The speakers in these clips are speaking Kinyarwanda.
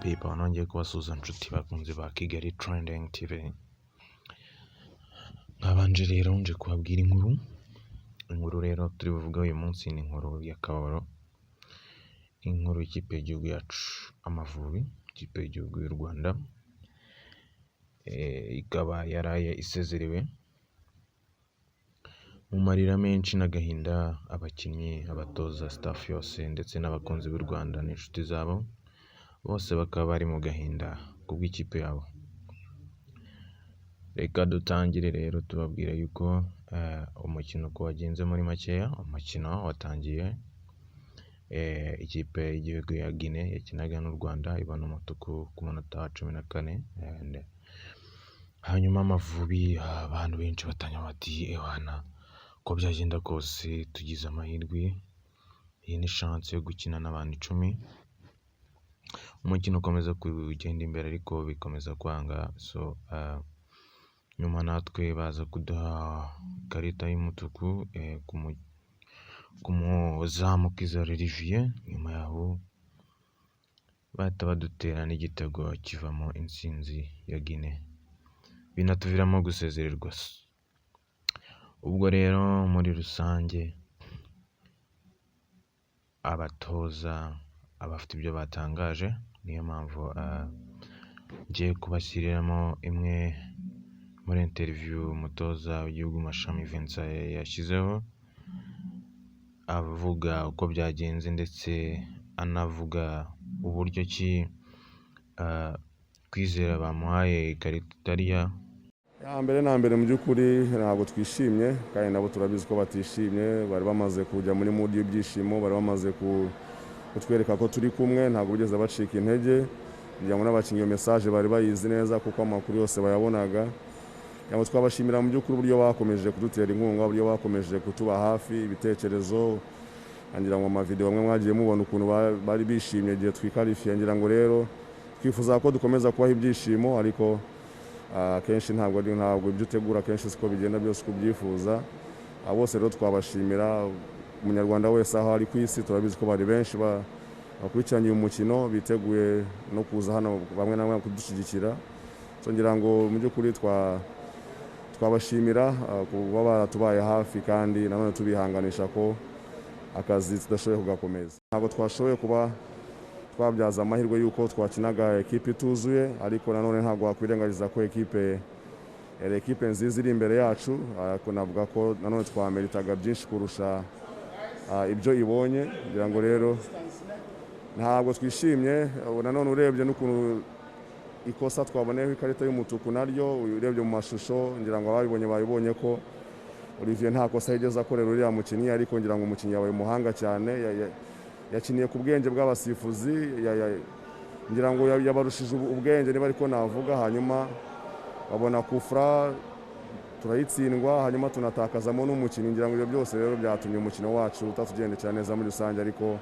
people, nongeye kubasuhuza inshuti bakunzi ba Kigali Trending TV. Nkabanje rero nje kubabwira inkuru rero turi buvuga uyu munsi ni inkuru y'akababaro, inkuru y'ikipe y'igihugu yacu Amavubi, ikipe y'igihugu y'u Rwanda, ikaba yaraye isezerewe mu marira menshi n'agahinda. Abakinnyi, abatoza, staff yose ndetse n'abakunzi b'u Rwanda n'inshuti zabo bose bakaba bari mu gahinda kubw'ikipe yabo. Reka dutangire rero tubabwira yuko umukino uko wagenze muri makeya. Umukino watangiye ikipe y'igihugu ya Guinea yakinaga n'u Rwanda ibona umutuku ku munota wa 14, hanyuma Amavubi abantu benshi batanya bati ewana ko byagenda kose tugize amahirwe, iyi ni chance yo gukina n'abantu 10. Umukino ukomeza kugenda imbere ariko bikomeza kwanga, so nyuma natwe baza kuduha ikarita y'umutuku ku muzamu Kizza Olivier. Nyuma yaho bahita badutera n'igitego kivamo intsinzi ya Guinea, binatuviramo gusezererwa. Ubwo rero muri rusange abatoza abafite ibyo batangaje, niyo mpamvu ngiye kubashyiriramo imwe muri interview umutoza w'igihugu Mashami Vincent yashyizeho, avuga uko byagenze ndetse anavuga uburyo ki Kwizera bamuhaye ikarita itariya. Mbere na mbere mu by'ukuri ntabwo twishimye, kandi nabo turabizi ko batishimye. Bari bamaze kujya muri mood y'ibyishimo, bari bamaze kutwereka ko turi kumwe, ntabwo bigeze bacika intege. Kugira ngo n'abakinnyi iyo message bari bayizi neza kuko amakuru yose bayabonaga. Yabo twabashimira mu by'ukuri uburyo bakomeje kudutera inkunga, uburyo bakomeje kutuba hafi, ibitekerezo. Ngira ngo amavideo amwe mwagiye mubona ukuntu bari bishimye igihe twikarifiye. Ngira ngo rero twifuza ko dukomeza kubaha ibyishimo, ariko kenshi ntabwo ibyo utegura kenshi siko bigenda byose uko ubyifuza. Bose rero twabashimira, umunyarwanda wese aho ari ku isi turabizi ko bari benshi bakurikiranye uyu mukino, biteguye no kuza hano bamwe na bamwe kudushyigikira. Ngira ngo mu by'ukuri twabashimira kuba baratubaye hafi, kandi nanone tubihanganisha ko akazi tudashoboye kugakomeza. Ntabwo twashoboye kuba twabyaza amahirwe y'uko twakinaga ekipe ituzuye, ariko nanone ntabwo wakwirengagiza ko ekipe nziza iri imbere yacu. Ariko navuga ko nanone twameritaga byinshi kurusha ibyo ibonye. Ngira ngo rero ntabwo twishimye. Nanone urebye n'ukuntu ikosa twaboneyeho ikarita y'umutuku naryo, urebye mu mashusho, ngira ngo ababibonye babibonye ko Olivier nta kosa yigeze akorera uriya mukinnyi, ariko ngira ngo umukinnyi yabaye umuhanga cyane, yakiniye ku bwenge bw'abasifuzi, ngira ngo yabarushije ubwenge niba ariko navuga. Hanyuma babona kufra turayitsindwa, hanyuma tunatakazamo n'umukinnyi. Ngira ngo ibyo byose rero byatumye umukino wacu utatugendekera neza muri rusange, ariko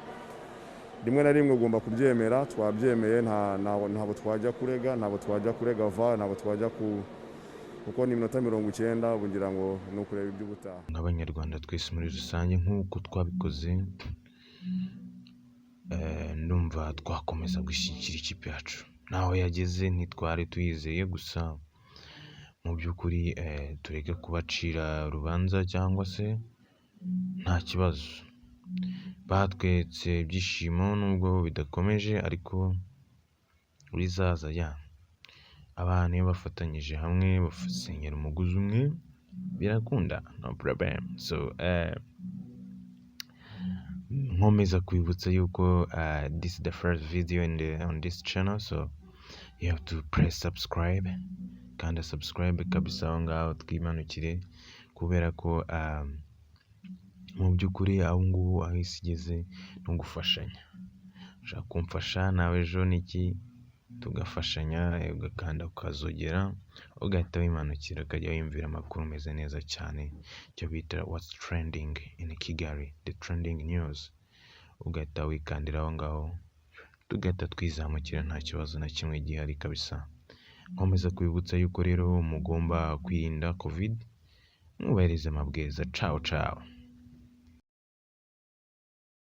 rimwe na rimwe ugomba kubyemera. Twabyemeye, ntabwo twajya kurega, ntabwo twajya kuko ni iminota 90. Ubu ngira ngo ni ukureba iby'ubutaha. Nk'abanyarwanda twese muri rusange nk'uko twabikoze, ndumva twakomeza gushyigikira ikipe yacu. Naho yageze ntitwari tuyizeye, gusa mu by'ukuri tureke kubacira urubanza cyangwa se nta kibazo. Batwetse ibyishimo nubwo bidakomeje, ariko bizaza. Abantu iyo bafatanyije hamwe basenyera umugozi umwe birakunda, no problem. So nkomeza kwibutsa yuko this is the first video on this channel, so you have to press subscribe. Kandi subscribe kabisa aho ngaho twimanukire, kubera ko mu by'ukuri aho ngubu aho isi igeze no gufashanya. Ushaka kumfasha nawe ejo niki tugafashanya, ugakanda ukazogera, ugahita wimanukira ukajya wiyumvira amakuru meze neza cyane, icyo bita what's trending in Kigali, the trending news. Ugahita wikandira aho ngaho tugahita twizamukira, nta kibazo na kimwe gihari kabisa. Nkomeza kwibutsa yuko rero mugomba kwirinda covid, mwubahirize amabwiriza. Ciao ciao.